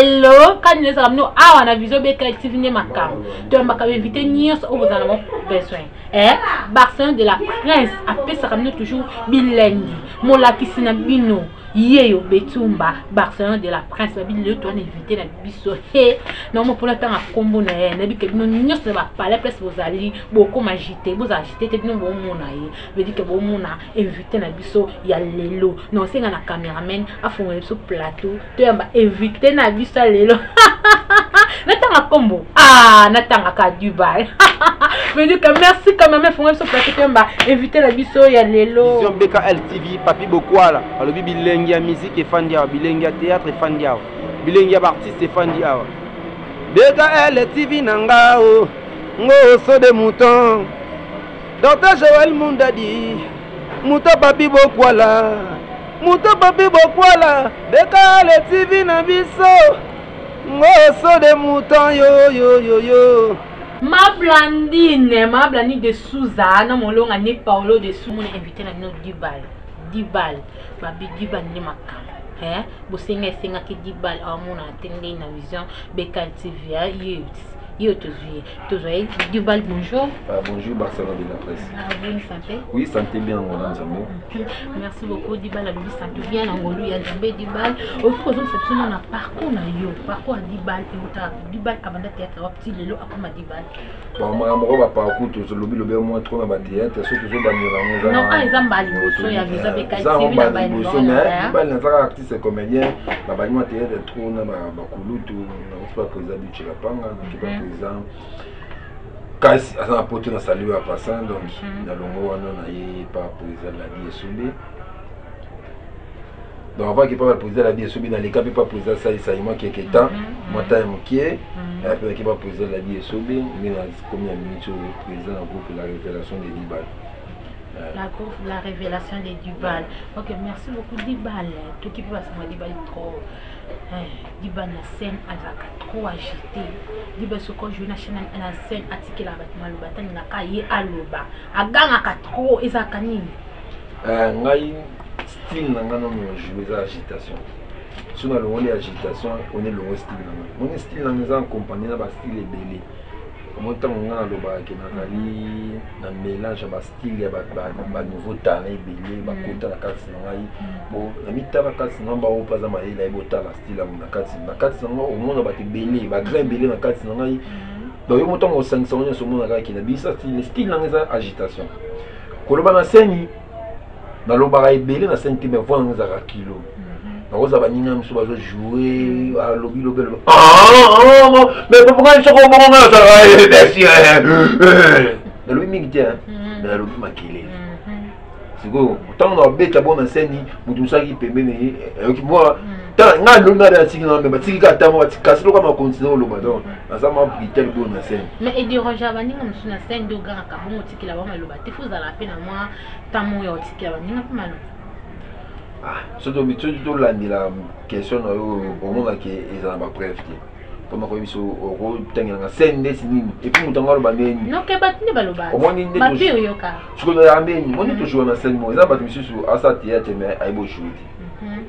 lelo quand nous avons ah on a vision Beka TV ni makam to mbaka inviter nyos au vous en avons besoin Barcelone de la Prince après ça ramène toujours bilengi molakisi na bino yeyo betumba Barcelone de la Prince babi le to inviter na biso non mo pour le temps à combo na na bi ke bino nyos ba parler presque vous allez beaucoup m'agiter vous agiter te bino bo mona ye veut dire que bo mona inviter na biso ya lelo non c'est na cameraman a fondre sur plateau to yamba inviter na biso lelo natanga combo natanga ka Dubaï veut dire que merci quand même fondre sur plateau to yamba inviter na biso ya lelo vision BKL TV papi bokwala alobi bilengi ya musique efandi ya bilengi ya théâtre efandi ya bilengi ya artiste efandi ya BKL TV nangao ngoso de mouton Dr Joël Mundadi Mouto papi bokwala BKL TV na biso ngoso de mouton yo ma Blandine de Souza na molonga ni Paulo de Souza mon invité na no Dibal babi Dibal ni makam bosenga ki Dibal amona tende na vision BKL TV yo toujours Dibal bonjour. Bonjour Barcelone de la Presse. Bonne santé. Oui, santé bien en Nzambe. Merci beaucoup Dibal alobi santé bien en ngolu ya Nzambe Dibal au cause de cette na parcours na yo parcours Dibal et Dibal abanda théâtre wa petit lelo akoma Dibal. Bon moi ba parcours to lobi moi trop na ba théâtre surtout zo ba nira non ezamba liboso ya visa BKL TV na ba Dibal na za artiste comédien ba ba moi théâtre trop na ba kulutu na pas président du Chilapanga qui pas président kasi asa porter na salut à passant donc na longo wana na ye pas président la vie soubi donc avant qu'il pas président la vie soubi dans les cas pas président ça il moi qui est temps moi time qui est après qu'il pas président la vie soubi mais na combien de minutes président au groupe la révélation des Dibal. La révélation des Dibal. Ok, merci beaucoup Dibal. Tout qui peut passer Dibal trop. Dibal la scène trop agité. Dibal ce qu'on joue national la scène article la bâtiment le bâtiment na kaye aloba. Aganga ka trop ezakani. Ngai style na ngana mo jouer za agitation. Si on a le agitation, on est le style na. Mon style na nous en compagnie na ba style belé. Mon temps on a le ba qui na mélange ba style ya ba nouveau talent belé ba kota la carte na ngai bon na mita la carte na ba opa za maila e bota la style na carte na au monde ba te belé ba grand belé na carte na ngai donc yo moto mo sanction on so mona ka ki na bisa style na ngai agitation koloba na scène na lo ba belé na scène me voix na za kilo. Parce que les gens qui jouer à lobby mais pourquoi ils sont comme ça? Le lobby militaire, le lobby maquillé. C'est quoi? Tant qu'on a bête à bonne scène, vous savez qui peut mener. Moi, tant que l'on a des signes, mais si quelqu'un t'a dit que c'est comme continuer le bâton, ça m'a pris tel bonne scène. Mais il dit Roger Vani comme sur la scène de grand cabon, tu qui l'a vraiment le bâton. Il faut à la peine à moi, t'as mon yacht qui a venu un peu mal. Surtout la question au monde qui est dans ma bref comme on dit au rôle tenga scène dessinée et puis mutango le bandeni non que batni baloba au moins ni ba bio yoka ce que la ambeni on est toujours dans scène moi ça bat monsieur sur asa théâtre mais ay beau jouer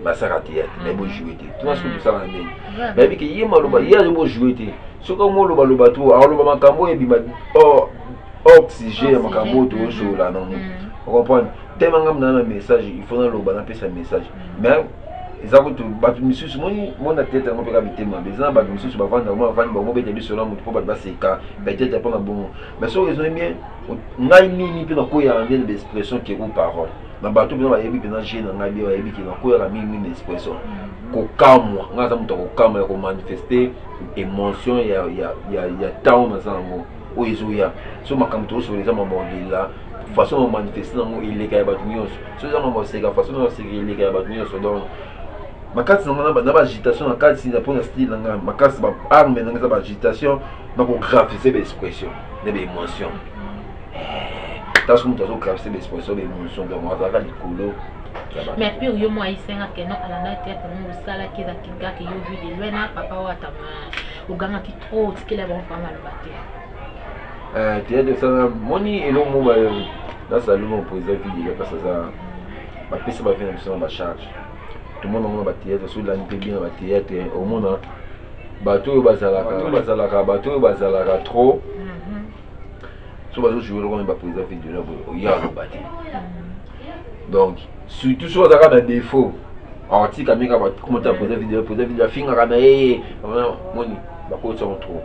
ba ça théâtre mais beau jouer tout ce que ça la ambeni mais bi que yema loba ya beau jouer ce que moi loba tout alors loba makambo et bi oxygène makambo tout sur là non on comprend tellement un message il faut dans le bas un message mais ils ont tout battu monsieur sur mon tête on peut habiter moi les gens battu monsieur sur vendre moi bête sur là mon pour pas c'est cas peut-être pas bon mais ça ils ont bien ngai ni pe na ko ya ndene d'expression qui ou parole na bato bien ba yebi na gêne na bio yebi ki na ko ya mini expression ko kamwa ngaza muto ko kamwa ko manifester émotion ya town na zango o izuya so makamto so les gens là façon de manifester dans il est capable de nous ce genre de c'est la façon de c'est il est capable de nous donc ma carte na ba agitation na carte si pour style na ma carte ba arme na ba agitation na ko graphiser des expressions des émotions parce que nous avons graphiser des expressions des émotions donc on va les couleurs mais puis yo moi ici nga que non ala na tête mon sala qui za kinga qui yo vu de loin na papa wa tama uganga qui trop tikela bon pas mal batté théâtre ça moni et non moi dans ça mon président qui parce que ça ma piste va venir sur ma charge tout le monde a théâtre sur la bien théâtre au monde bateau bazalaka trop so bazo jouer le ba président vidéo ya lo bati donc surtout so bazaka na défaut article amika ba commenter président vidéo finga kana moni ba ko trop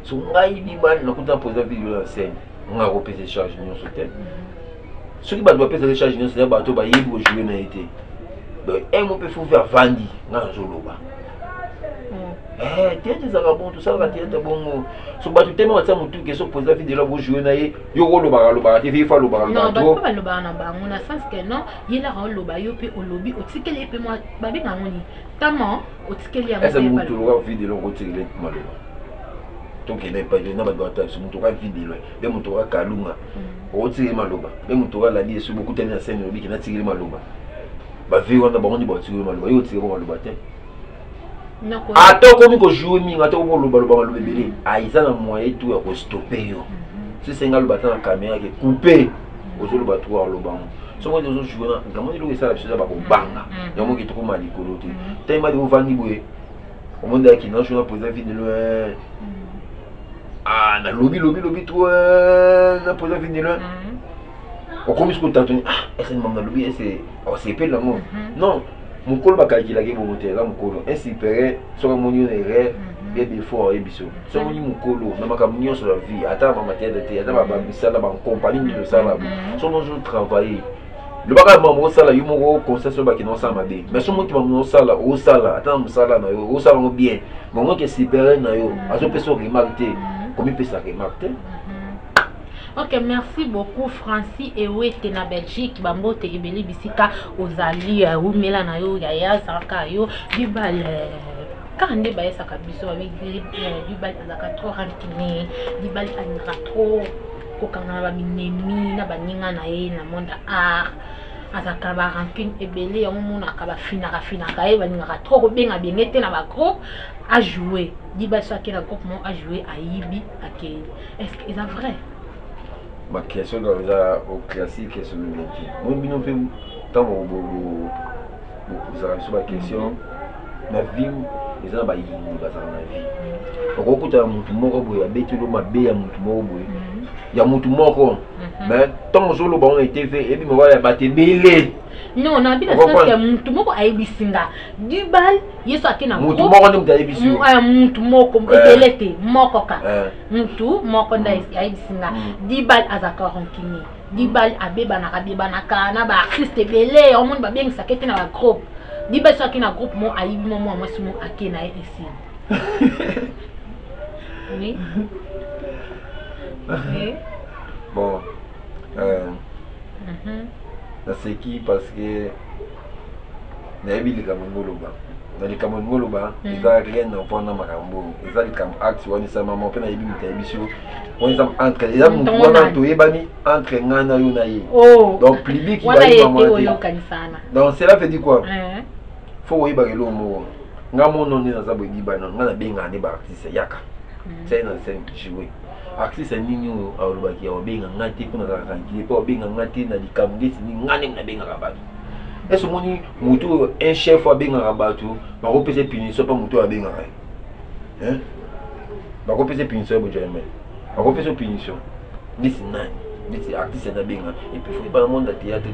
so ngai biban na kuta président vidéo la scène nga ko pese charge nyonso te soki bato ba pese charge nyonso ya bato ba yebi ko jouer na été donc un peu faut faire vandi nga zoloba théâtre ça bon tout ça la théâtre bon so bato tellement ça mutu que so poser vidéo vous jouer na ye yo ko loba te fa loba non ba pas loba na bango na sens que non yela ra loba yo pe olobi otikeli pe moi babi na ngoni tamo otikeli ya esa mutu lo vidéo ko tikeli maloba donc il n'est pas de n'importe quoi sur mutu ka vidéo be mutu ka kalunga o tikeli maloba be mutu ka la die sur beaucoup tellement scène lobi ki na tikeli maloba ba vi wana ba ngoni ba tikeli maloba yo tikeli maloba te attends comme que jouer mingi attends pour le ballon bébé aïsa na moyen tout à stopper yo si c'est ngal battant la caméra qui couper aux le bateau le banc so moi des jouer na comment il ça la chose ba ko banga ya mo ki trop mal ikolote tellement de vandi boye au monde qui non je na poser vidéo ah na lobby tout na poser vidéo au comme ce que tu as dit ah est-ce que maman lobby c'est pas là non mukolo bakakila ke bomotela mukolo insipere soka moni on erreur bébé fort et biso so moni mukolo na makambo nyonso la vie ata ba matière de ata ba bisala ba compagnie de ça là so mo jour travailler le baka mamo sala yo mo concession ba ki non sa mabe mais so mo ki mamo sala o sala ata mo sala na yo o sala mo bien mo mo ke sipere na yo azo peso remarquer comme pesa remarquer. Ok, merci beaucoup Francis et Wete na Belgique bambote ebeli bisika ozali umela na yo yaya saka yo dibal kande ba yesa kabiso avec dibal azaka trop rancune dibal anira trop kokanga ba minemi na baninga na ye na monde art azaka ba rancune ebeli ya mona ka ba fina ka e baninga trop ko benga bengete na ba groupe à jouer dibal saki na groupe mo à jouer à Ibi akeli est-ce que c'est vrai? Ma question dans au classique question de métier. Moi bino pe tant beaucoup ça sur la question na vie les gens ba yini ba ça na vie. Okuta mutu moko boye abetelo mabe ya mutu moko boye. Ya mutu moko. Mais tant solo ba on été fait et puis me voilà ba te belé. Non, na bina sens que mutu moko ayibisinga. Du bal yeso akina mutu moko ndi ayibisinga. Mutu moko ebelete moko ka. Mutu moko nda ayibisinga. Du bal azaka ronkini. Du bal abeba na na ba artiste belé on monde ba bien sakete na ba groupe. Du bal so akina groupe mo ayibi mo moi sumo akena ici. Oui. Oui. Bon. C'est qui parce que nayebi likambo ngoloba na likambo ngoloba eza rien na pona makambo eza likambo acte wani sama mo pe na yebi mutayebi so wani sam entre eza mutu wana to yebani entre ngana yo na ye donc public qui va y maman donc cela veut dire quoi faut yeba kelo mo ngamo non ni na za boyi bana ngana benga ne ba artiste yaka c'est na c'est jouer artiste nini o alobaki o benga ngati kuna za kankile po benga ngati na likambo ndeti ni ngane na benga rabatu est-ce moni mutu un chef a benga rabatu ba ko pese punition pa mutu a benga hein ba ko pese punition bo jamais ba ko pese punition ndeti nani ndeti artiste na benga et puis faut pas le monde de théâtre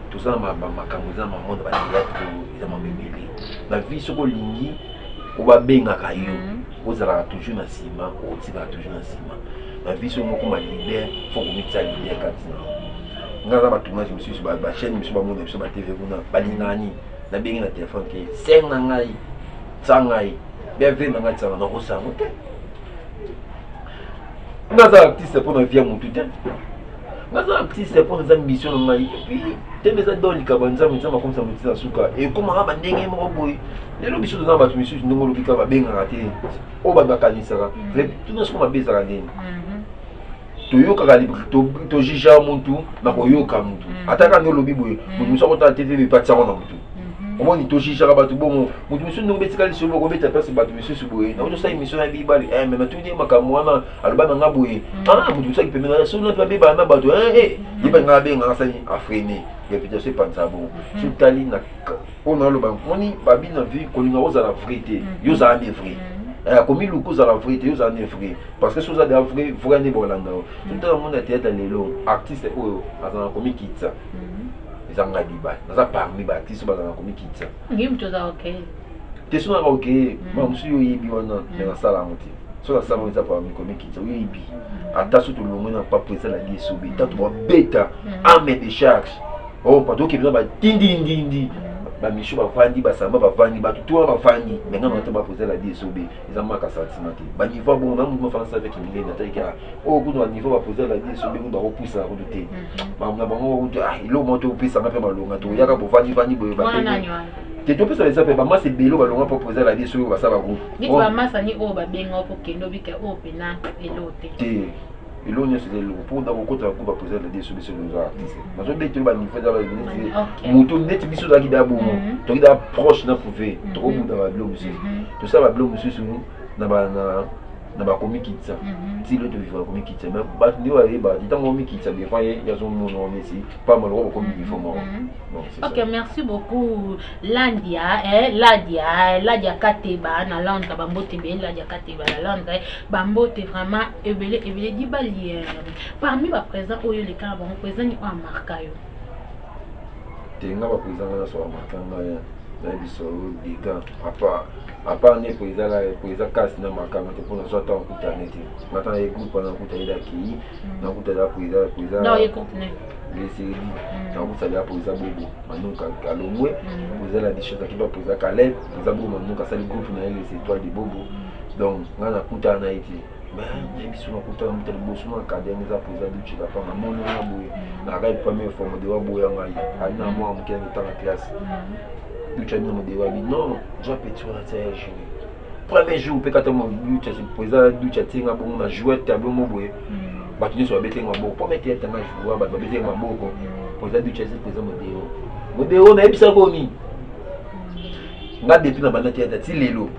tout ça ma makambo za ma monde ba théâtre za ma bébé la vie soko lingi o ba benga kayo ozala toujours na sima o tika toujours na sima la vie sur moko ma leader faut que mitsa leader katina ngaza ba tournage monsieur ba chaîne monsieur ba monde monsieur ba TV kuna balingani na bengi na téléphone ke seng na ngai tsangai beve na ngai tsana ko sango te ngaza artiste pour na vie mutu te ngaza artiste pour na mission na ngai et puis teme za doli ka banza mitsama comme ça mutisa suka et comment ba ndenge mo boy lelo biso na ba monsieur ndongo lobika ba benga te o ba bakanisa ka tout na soma bezaka ndeni toyoka ka libre to jija muntu na koyoka muntu ataka ndo lobi boye mutu so ko ta TV bi patsa na muntu au moins to chicha bato bon mutu misu no betika li sobo ko beta place bato misu suboye na to sa émission na bibali mais na tudi makamwana aloba na ngaboye mutu sa ki pemena so na pa beba na bato yiba nga benga sa ni afrene réputation panza bon so tali na on a loba moni babi na vie ko linga oza la vérité yo za ame vrai comme il luku za la vérité yo za ame vrai parce que so za de vrai vrai ne bolanda tout le monde a théâtre lelo artiste oyo azana komi kitsa zanga diba naza parmi ba artiste ba na komi kitsa ngim toza okay te so na okay ma musu yo yibi wana na sala muti so na sala muti parmi komi kitsa yo yibi ata so to longo na pa presa la die sobi ta to beta ame de charge oh pas to ki ba tindi ba misho ba fandi ba samba ba fandi ba tuwa ba fandi menga na to ba presa la die sobi ezama ka sentiment ba niveau bon na mo fa sa avec une ligne na ta oh ku no niveau ba presa la die sobi ba repousser ko te ba na ba mo ilo mo to pisa na pe malonga to yaka bo fandi boye ba te to pisa ça fait ba ma c'est belo ba longa pour poser la die sobi ba sa ba ko ni ba masa ni o ba benga po kendo bika o pena elote te ilo nya c'est le pour da ko ta ko ba poser la die sobi sur les artistes na so beto ba niveau da ba ni muto net biso da ki da bo to ki da proche na pouver to ko mu da ba blo musique to ça ba blo musique sur na ba na ba komi kitsa ti le to vivre komi kitsa mais ba ni wa ba di tango komi kitsa bien fa ya zo mo no mesi pas mal ko komi vivre mo ok merci beaucoup Ladia Kateba na landa bambote be Ladia Kateba na landa bambote vraiment ebele di bali parmi ba présent oyo le kana ba présent ni en marka yo tenga ba présent na so marka ngaya na biso diga apa ne président la président casse na makama te pour na so ta okuta neti mata e groupe na okuta ida ki na okuta da président non e compte les séries na okuta da président bobo manuka kalomwe président la dichota ki ba président Caleb président bobo manuka sali groupe na les étoiles de bobo donc ngana kuta na iti mais biso na kuta na mutali boso na académie za président du chika pa na mono na boye na rai première forme de wa boya ngai ali na moi mke na tanga classe du chani mo de wa bi non je petit on a joué premier jour pe kata mo du chasi président du chati nga bon na jouer tableau mo boye ba tuni so bete nga bo po mettre tanga jouer ba bete nga boko président du chasi président mo de o na ebisa ko ni nga depuis na bana théâtre ti lelo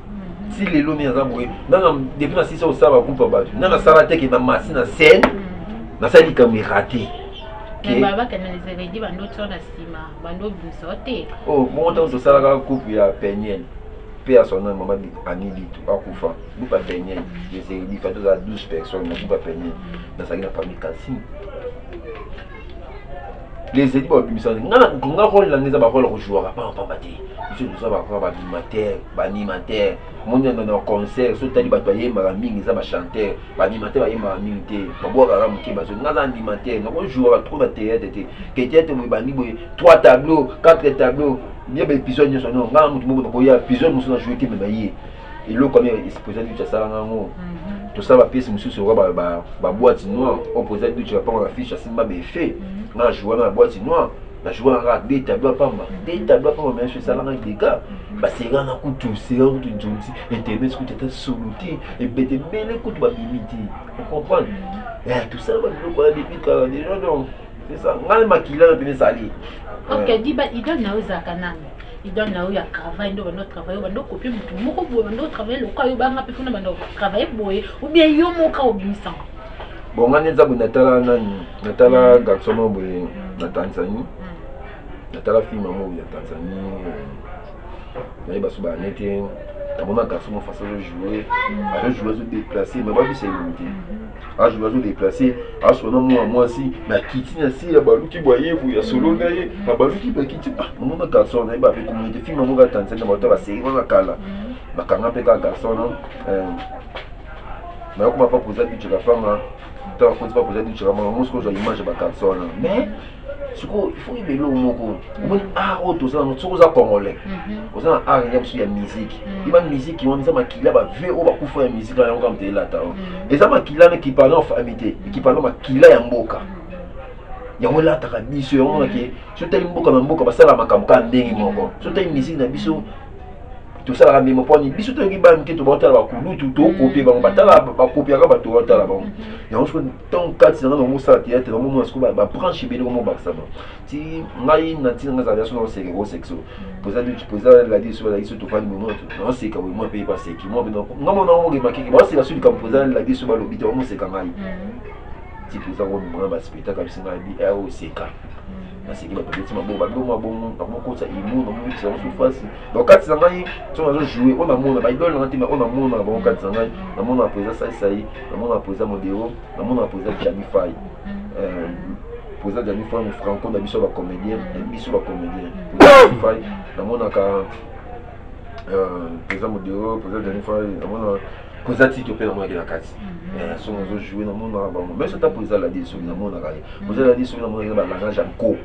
si les lots mis en boue non depuis na sisa au saba coupe ba na sala te ki na machine na scène na sali comme raté mais baba canaliser di bando tsona sima bando bisote oh mon temps so sala ka coupe ya Peniel pe à son nom maman Anili tout akufa bu pa Peniel je sais dit fait 12 personnes bu pa Peniel na sali na famille Kassim les équipes obimisan nga rôle la neza ba rôle joueur pas bati je nous va ba animateur mon na concert so tali ba toyer ma mingi za ba chanteur ba animateur ba yema mingi te ba bo ka muki ba so nga animateur na ko joueur trop ba théâtre te que théâtre mo ba ni boy 3 tableaux 4 tableaux bien ba épisode ni so non nga mutu mo ko ya épisode mo so na jouer te me ba yi et lo comme exposé du ça nga ngo tout ça va pièce monsieur sur ba boîte noire opposé du tu vas pas la fiche à simba be fait na jouer dans la boîte noire na jouer dans des tableaux pas mais je ça là des gars ba c'est là na kutu c'est là kutu njonzi internet ce que tu soluté et bête mêler kutu ba limité on comprend tout ça va le quoi depuis quand déjà non c'est ça ngal makila na pene sali ok diba idon na uzaka nani idon na uya travail ndo bando travail bando copier mutu moko boye bando travail lo kayo banga pe funa bando travail boye ou bien yo moka obimisa bon ngane za bu natala garçon mo boye na Tanzanie natala fille maman ya Tanzanie na iba suba nete tamona garçon mo façon de jouer à jouer se déplacer mais ba bi c'est limité à jouer se déplacer à son nom moi si na kiti na si ya balu ki boye vous ya solo ngaye na balu ki ba kiti maman na garçon na iba pe communauté fille maman ga Tanzanie ba to ba série na kala na kanga pe ka garçon mais comment pas poser du chirapanga tant qu'on pas poser du chirapanga moi ce que j'ai image ba garçon mais il faut y aller au moko on a auto ça nous sommes congolais on a art il y a musique il y a musique qui on dit ça makila ba ve o ba kufa ya musique là on comme te là ta et ça makila qui parle en famille qui parle makila ya mboka ya wala ta biso on a qui so tali mboka na mboka ba sala makamka ndenge moko so tali musique na biso tout ça la même point biso to ngi ba mke to ba tala ba kulu tout to copier ba batala ba copier ka ba to tala ba ya on tant quatre dans mon ça théâtre dans mon sco ba branche belo mo ba ça ba ti ngai na ti nga za so no se go sexo posa la dit sur la dit to fa ni moment non c'est quand moi paye pas c'est qui moi non non mo maki ba c'est la suite comme posa la dit sur ba lobito mo c'est quand ngai ti posa ko mo ba spectacle comme singa bi ROCK c'est qui va peut-être bon côté imu non mo c'est en surface donc quatre ça ngai on a joué on a mon ba idole on a mon bon quatre ça ngai na mon a posa ça na mon a posa modéro na mon a posa Jamify posa Jamify franco na biso ba comédien biso ba comédien Jamify na mon a ka posa modéro posa Jamify na mon a posa ti to pe na mo ya kati so on jouer na mon a ba mais ça ta posa la dit sur na mon a posa la dit sur na mon ba langage anko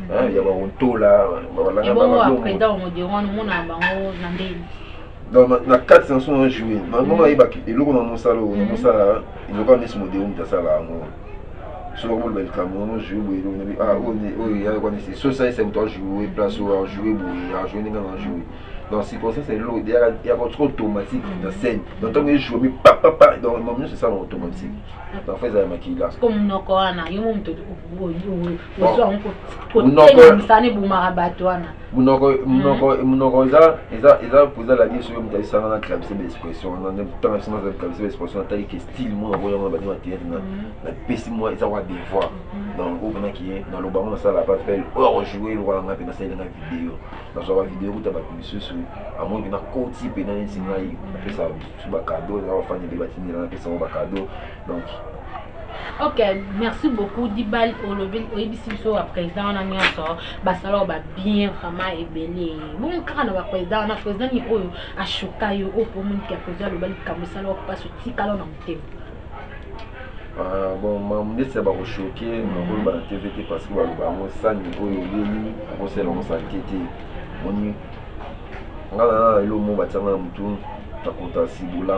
il y a un taux là voilà après dans modéro on a bango na ndeli donc na 400 jouer maman a ibaki et loko na mon salon na mon sala il loka nesi modéro ta sala ngo so on va le camion jouer on il y a quoi nesi so ça c'est toi jouer place ou jouer à jouer ninga na jouer donc c'est pour ça c'est l'eau il y a trop automatique dans scène donc on est jouer papa donc mon c'est ça automatique donc fait ça maquille là comme no koana yo mtu so on ko msane bumara batwana munoko eza poza la vie sur mta ça na clavier d'expression on a temps sur notre clavier d'expression tali que style moi voyons on va dire théâtre na pesi moi ça va devoir donc au bana qui est dans le baron ça la pas fait rejouer le voilà on a fait ça dans la vidéo dans la vidéo tu vas publier sur à moins que na côté pe na sinai après ça sur ba cadeau on va faire des bâtiments là après ça on va cadeau donc ok, merci beaucoup. Dibal Olobil, Oebiso, président, on a mis ça. Basalo va bien, vraiment, et belé. Bon, quand on va président, on a président, il faut à choquer, au pour mon qui a président, le bal, comme ça, on passe au petit calon en thème. Bon, je suis choqué, je suis TVT parce que je suis ça, je suis là,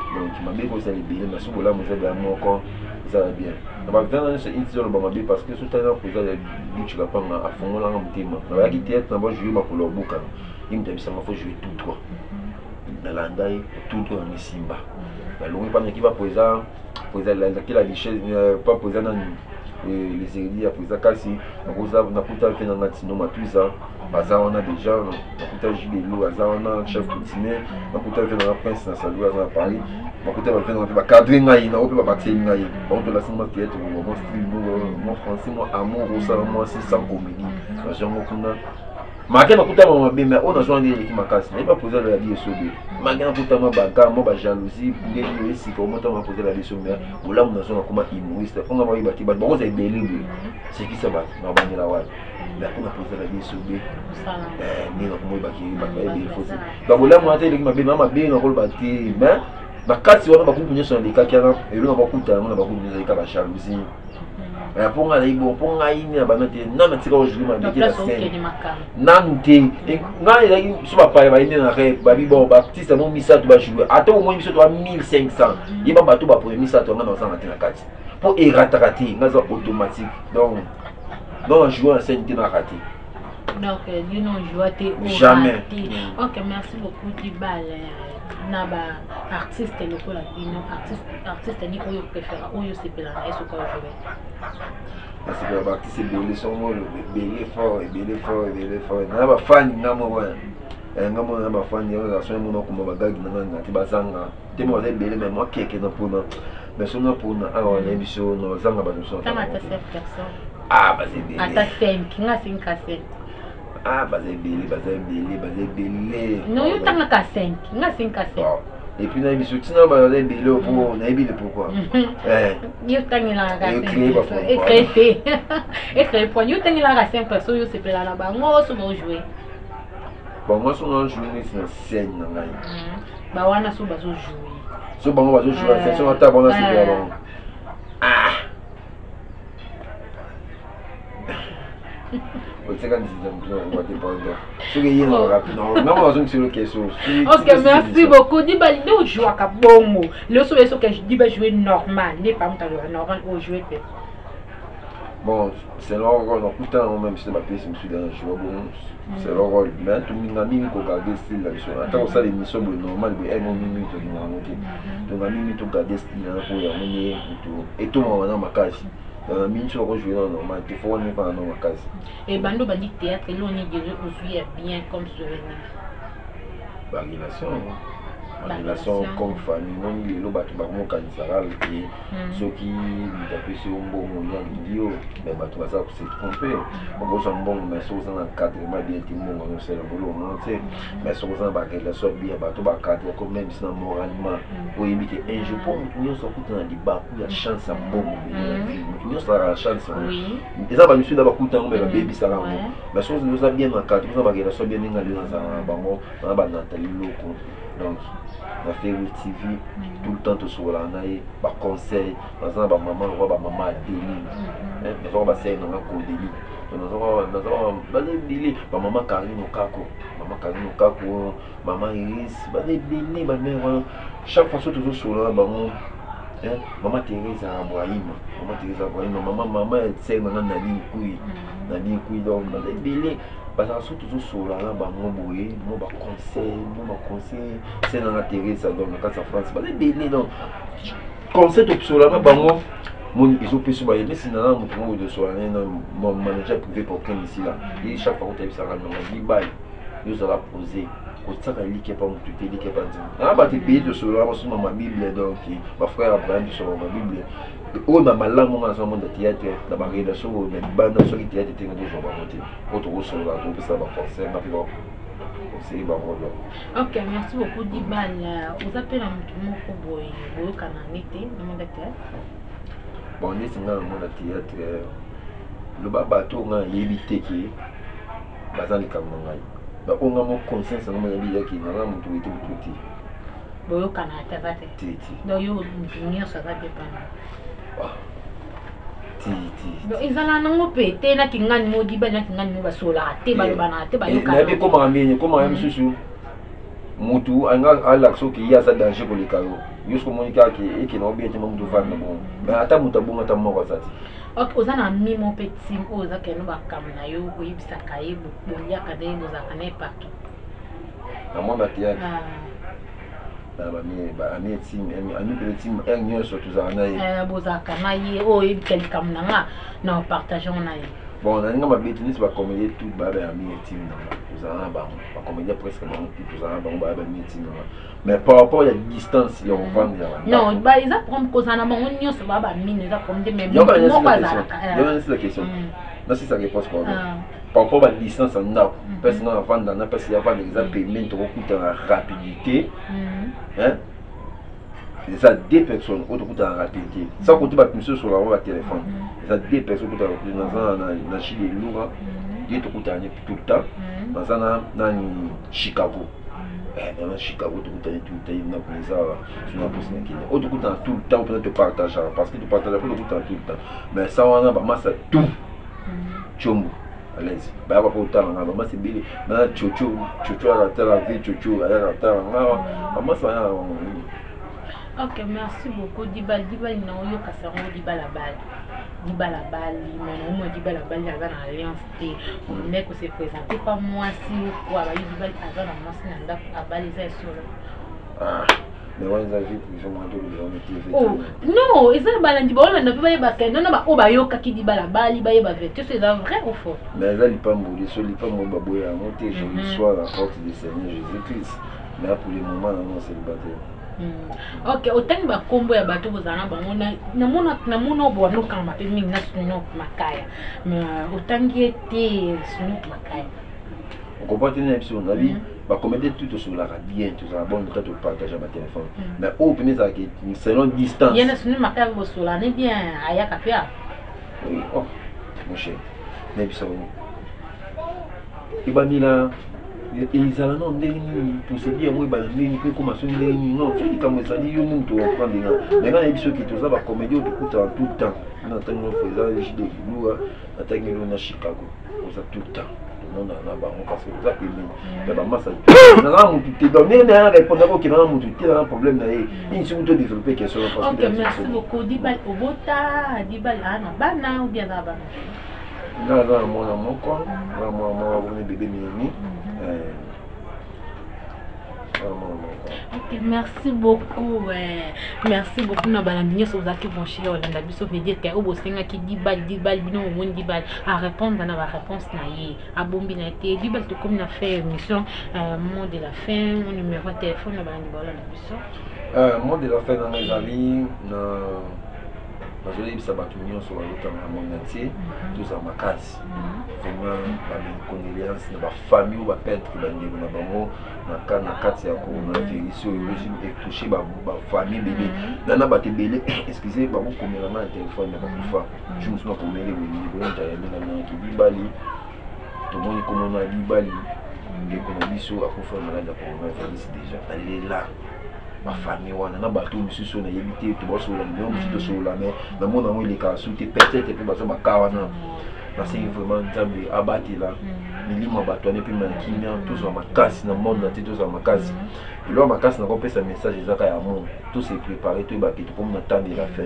donc il m'a bien posé les billets, mais si vous voulez, vous avez encore, ça va bien. On va venir dans ce épisode de parce que tout à l'heure, vous avez dit que tu vas pas à fond là en thème. On va quitter, on va jouer pour leur boucan. Il me dit ça, il faut jouer tout quoi. Dans l'andaï, tout quoi, on est simba. La longue pas qui va poser la richesse, pas poser dans les hérédits, à poser casser. On a tout fait dans notre cinéma, tout ça. Baza on a déjà, on a gilet l'eau, on a chef coutumier, on a fait dans la prince dans sa loi à Paris, on a fait dans le cadre ngaï, on a fait bâtir ngaï, on a laissé mon théâtre, mon style, mon français, mon amour, moi c'est sans comédie, j'aime beaucoup là. Marqué ma couta ma bien, mais on a joué des qui m'a cassé, mais pas poser la vie sur lui. Marqué ma couta ma bagarre, ma jalousie, pour gagner ici, comment on poser la vie sur lui. Ou là on a joué comme humoriste, on a envoyé bâtir, mais bon c'est belé, c'est qui ça va, on va la wall. Mais on a posé la vie sur lui. Mais on a bâti, donc là moi j'ai dit ma bien on va bâtir, mais ma carte si on a beaucoup de sur les cas qui a et là on a beaucoup de on a beaucoup de cas de jalousie. Pour aller bon pour aller ni abanate na matika aujourd'hui ma bien la scène nante nga ila so ba pa ba ni na re ba bi bon baptiste mon misa tu ba jouer attends au moins misa tu 1500 il ba bato ba pour misa tu nga na sana na kati pour eratarati nga za automatique donc jouer en scène na raté donc you know jouer jamais. OK merci beaucoup Dibal naba artiste loko la bino artiste ni oyo préfère oyo sepela na eso ko jouer parce que ba artiste belé son mo belé fort naba fan ngamo wa ngamo naba fan yo la son mo no ko ba gagi na ti bazanga te mo le belé mais moi keke na pona mais son na pona awa na biso no zanga ba so kama ta 7 personnes bah c'est belé ata 5 nga 5 ka 7 bah c'est belé non yo tanga ka 5 nga 5 ka 7 et puis na biso tina ba le belé pour na ebile pourquoi yo tanga la ka 5 et pour yo tanga la ka 5 personnes yo c'est pela na bango so bo jouer bon moi son jouer na scène na ngai ba wana so bazo jouer so bango bazo jouer c'est sur table on a c'est bon Ok, merci beaucoup. Dibal, nous jouons à Kabongo. Le seul que je dis, jouer normal. N'est pas normal ou jouer. bon c'est leur rôle donc tout le temps même si ma pièce me suis dans un jour bon c'est leur rôle mais tout le monde ko garder style là sur attends ça l'émission normal mais elle mon minute de monter donc la minute to garder style là pour y amener et tout moi dans ma case dans la minute sur jouer normal il faut on pas dans ma case et bando bandi théâtre l'on est aujourd'hui bien comme souvenir ba relation comme famille non il lo batu ba mo kanisara et ceux qui tapé sur un bon moment vidéo mais batu ça c'est trompé on va bon mais ça dans cadre mais bien tout le monde on sait le boulot non c'est mais ça dans ba relation bien batu ba cadre comme même si moralement pour éviter un jour pour nous ça coûte dans débat il y a chance à bon nous ça la chance oui et ça va nous d'abord coûte mais baby ça là mais ça nous a bien dans cadre ça va relation bien dans ça bango dans ba Nathalie loko donc on fait le TV tout le temps tout sur la naïe par conseil dans un maman roi maman délit mais on va c'est dans un coup délit dans un délit maman Karine Okako maman Iris délit ma mère chaque fois toujours sur la maman maman Thérèse Abrahim maman elle sait dans Nadine Couille donc délit parce que toujours sur la bango boye mo ba conseil c'est dans la Thérèse ça donne quand ça France ba belé donc conseil to sur la bango mon ils ont pris mais c'est dans mon de sur mon manager privé pour prendre ici là et chaque fois que tu ça dans dit bail nous allons poser au ça il qui pas mon tout il qui pas ah ba te payer de sur la sur ma Bible donc ma frère Abraham sur ma Bible on a mal là mon ensemble de théâtre dans ma relation mais bande sur le théâtre était dans jour ba monter autre sur la tout ça va forcer ma puis c'est ba voilà. OK, merci beaucoup Dibal. Vous appelez un mot boy cananité dans mon théâtre. Bon, on est dans le monde de théâtre le bateau on a évité qui bazan kamanga ba on a mon conscience on a dit qui na mon tout tout boyo cananité va te donc yo venir ça va dépendre ils allaient non péter na kingani modi ba na kingani mo basola te ba bana te ba yo kana mais comment même susu mutu anga alaxo qui y a ça danger pour les carreaux jusqu'au monika qui non bien te mutu va bon mais ata mutu bon ata mo ça ok ozana mimo petit oza ke no ba kamna yo ko yibisa kayibu bonya kade mo za kana partout na mo batia ami team ami team un surtout ça na bozaka na ye o e quelqu'un na na partager on aille bon on a ngama business ba comédie tout ba ami team na uzana ba comédie presque tout uzana ba ami team na mais par rapport à la distance il y a on vend non ba ils apprennent cause na ba on nyos ba ba mine za comme des même il y a la question non c'est ça réponse quoi par rapport à la distance en a parce qu'on vend dans parce qu'il y a pas d'exemple paiement de coûte en rapidité hein ça deux personnes autre coûte en rapidité ça coûte pas plus sur la téléphone ça deux personnes coûte en dans Chili lourd il te coûte tout le temps dans Chicago dans Chicago tout le temps il n'a pas ça sur la poste qui autre coûte tout le temps pour te partager parce que tu partages pas tout le temps mais ça on a pas ça tout chombo à l'aise bah pas autant maman c'est bien na chocho à la vie chocho à la terre maman ça OK, merci beaucoup Dibal na yo kasaro Dibal la balle mais moi Dibal la balle dans alliance et on est que c'est présenté par moi si ou quoi Dibal azana moi si nanda a baliser sur mais on a vu plus ou moins de oh non ils ont balandi bon on n'a pas ba non ba o ba yo kaki Dibal la balle ba yeba vete c'est vrai ou faux mais là il pas mourir sur il pas mon baboya monter je sois la porte du Seigneur Jésus-Christ mais pour le moment non c'est le baptême. OK autant ba kombo ya bato bozana bango na mona bo no kama pe mingi na suno makaya mais autant qui était suno makaya on comprend une émission on a vu ba comédie tout sur la bien tout ça bon quand tu partages ma téléphone mais au premier ça qui selon distance il y a suno makaya bo sola ne bien aya kapia oui oh mon cher mais ça ibamila ils allaient non pour se dire moi balandi que comment se dire non c'est comme ça dit yo muntu prendre mais quand il dit que tout ça va comédie tout le temps on attend nous faisant des vidéos à Chicago on ça tout le temps non na bango parce que ça payé mais ba massa na mutu te donner na répondre ko ki na mutu te na problème na ye ni si mutu développer question parce que OK merci beaucoup Dibal obota Dibal ana bana ou bien na bana na mwana moko na mwana woni bébé mini OK, merci beaucoup. Merci beaucoup. Na balandinyo so zaki bonchi Olanda biso veut dire que obo senga ki dibal bino won dibal à répondre na ba réponse na ye. A bombi na té dibal to comme na fait émission mot de la fin, mon numéro de téléphone na balandi Olanda biso. Mot de la fin na mes amis na Nazoli bisa batu nyonso balota na monde entier tous en makasi vraiment ba condoléances na ba famille ou ba pètre bandeko na bango na kati ya coronavirus oyo et toucher ba famille bébé nana ba te belé excusez ba ko komela na téléphone na kufa je me suis pas komela ni bo nta ya na ki bibali to moni komo na bibali ndeko na biso akufa malade ya coronavirus déjà elle est là ma famille wana na bato misusu na yebite to boso la nyo misusu so la mais na mona mo ile ka souté peut-être pe bazo makawa na parce que vraiment nzambe abati la milimo bato ne pe mankimia tous en makasi na monde na tous en makasi et là makasi na ko pesa message ezaka ya monde tout se préparer tout ba kitu comme na temps de la fin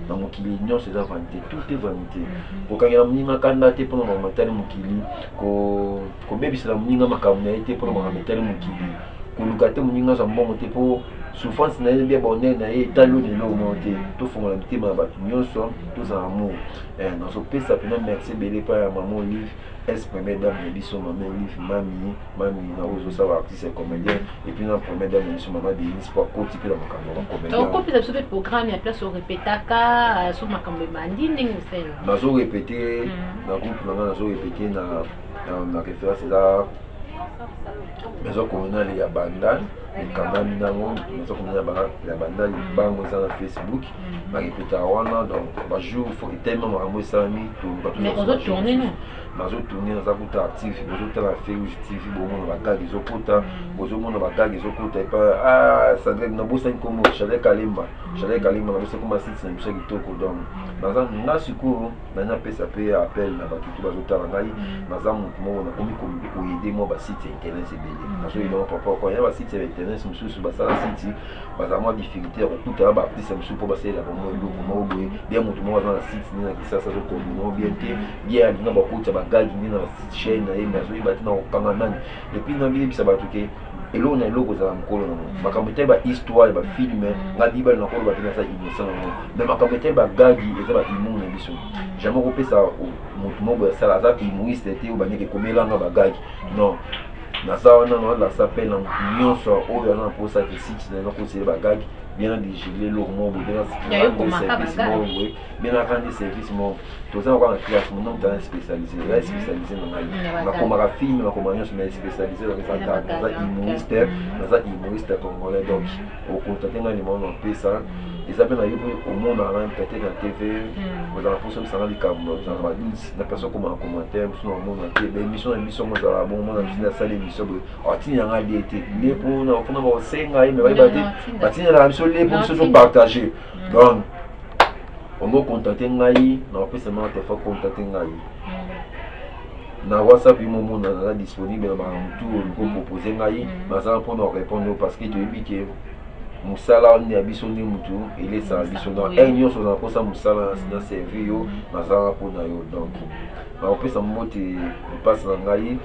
na mokili nyo c'est vanité tout est vanité ko kanga mninga kanda te pour na matali mokili ko bebisa la mninga makamna ete pour na matali mokili ko lukate mninga za mbongo te pour souffrance na bien bonheur na ye talo ne lo monter tout fond la petit ma batu nyonso tous en amour dans ce pays ça peut merci belé pa ya maman livre est première dame de biso maman livre mami na ozo ça va artiste comédien et puis na première dame de biso maman de sport côté puis la makambo comédien donc comme ça le programme ya place au répétaka sur makambo mandi ndingo sel na zo répéter na groupe na zo répéter na référence là maison communale ya bandal kanda minango maison communale ya bandal bango za na Facebook ba répéter wana donc ba jour faut tellement makambo sami to ba mais on doit tourner non bazo tourner za kuta actif bozo tala Férouge TV bomo na bagagi zokota bozo mona bagagi zokota et pas ça devait na bossa comme Chalet Kalimba na bossa comme site na biso kitoko donc dans un na siko na pesa pe appel na batu bazo tala ngai na za mutu mo na komi ko aider mo ba site internet c'est belé parce que non papa ko ya ba site internet mususu ba sala site ba za mo difficulté ko kuta ba artiste mususu po ba sala ba mo lo mo boye bien mutu mo na site ni na kisasa zo ko no bien te bien na ba kuta gagi ni na chaîne na yema zo ibati na opanga nani et puis na bili bisa batuke elo na eloko za mkolo na makambo te ba histoire ba film na diba na kolo ba tena sa innocent na mais makambo te ba gagi eza ba imu na biso jamais ko pesa mutu mo ba sala za ki humoriste te o ba nyeke komela nga ba gagi non na sa wana na la s'appelle en nyonso oyo na posa ke site na ko se ba gagi bien digérer le mot bien bien rendre service mon tous en quoi classe mon temps spécialisé dans la comme film la commande mais spécialisé dans les humoriste congolais donc au contacter dans le monde en paix ça et ça peut aller au monde en peut-être la TV vous en fonction ça les câbles dans la personne comme en commentaire sur le monde en TV émission moi ça bon moi dans la salle émission il y a un été les pour on va senga mais va la les pour se partager donc on va contacter ngai na peut seulement te faire contacter ngai na WhatsApp il moment na disponible na tout pour proposer ngai na ça pour nous répondre parce que tu dis que musala ni abiso ni mutu il est ça abiso dans un sur na posa musala na servir yo na ça pour na yo donc na peut seulement te passe na ngai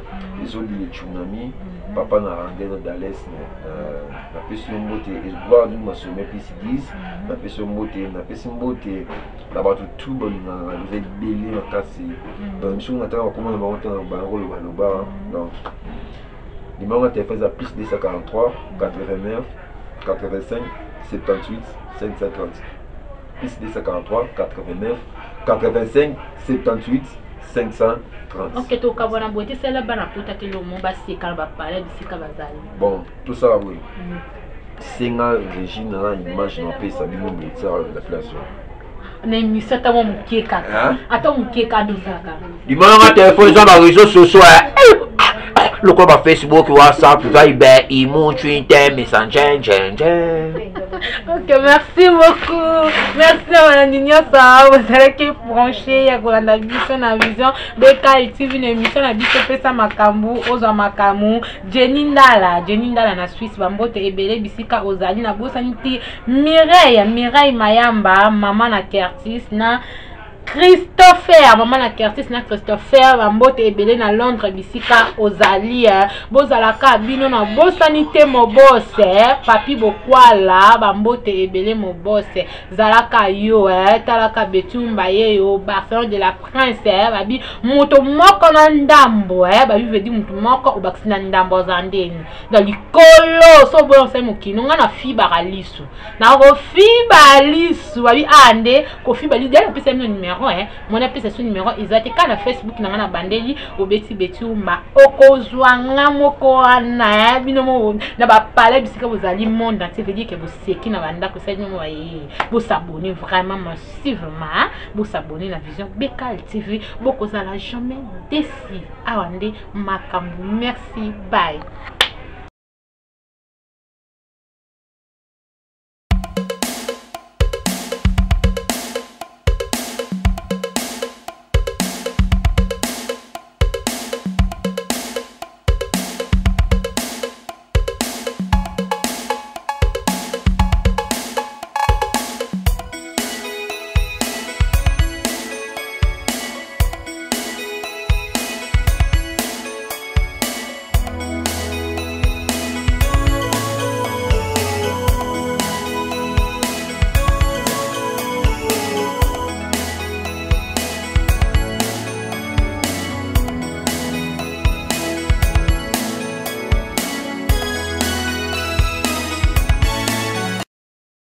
les autres les tsunami papa na rangé dans l'est na pesi mbote espoir du masome pesi 10 na pesi mbote na bato tout bon na vous belé na kasi donc monsieur on attend comment on va rentrer dans bango le bar donc numéro de téléphone à plus 243 89 85 78 530 plus 243 89 85 78 530. Ok, tu as une beauté, c'est la bonne apôtre que le monde va se parler de ce que bon, tout ça, oui. C'est une régime, une image, on peut s'habiller, on peut la place. Mais c'est un moment qui est cadeau. Attends, qui est cadeau. Du moment où tu as fait les réseaux sociaux, le club Facebook, WhatsApp, Viber, Imo, Twitter, Messenger, Ok, merci beaucoup. Merci à Nignosa. Vous allez qui brancher ya kolanda biso na vision BK TV une émission na biso pesa makambu oza makamu Jenny Ndala na Suisse bambote ebele bisika ozali na bosani ti Mireille Mayamba mama na Curtis na Christopher maman na Curtis na Christopher bambote ebele na Londres bisika ozali bozalaka bino na bosanité mobose papi bokwala bambote ebele mobose zalaka yo talaka betumba yeyo Barcelone de la Prince babi moto moko na ndambo babi vedi moto moko obakisina ndambo za ndeni dans likolo so bon se mokino nga na fiba lisu na ko fiba lisu babi ande ko fiba lisu dela pesa numéro mon appel son numéro exact kana Facebook na bandeli obeti betumba okozwanga moko na binomo na ba pale bisika bozali monde entier veut dire que vous seki na banda ko sali mo baye vous s'abonner vraiment massivement vous s'abonner la vision BK TV bokozala jamais déçu awande makambu merci bye.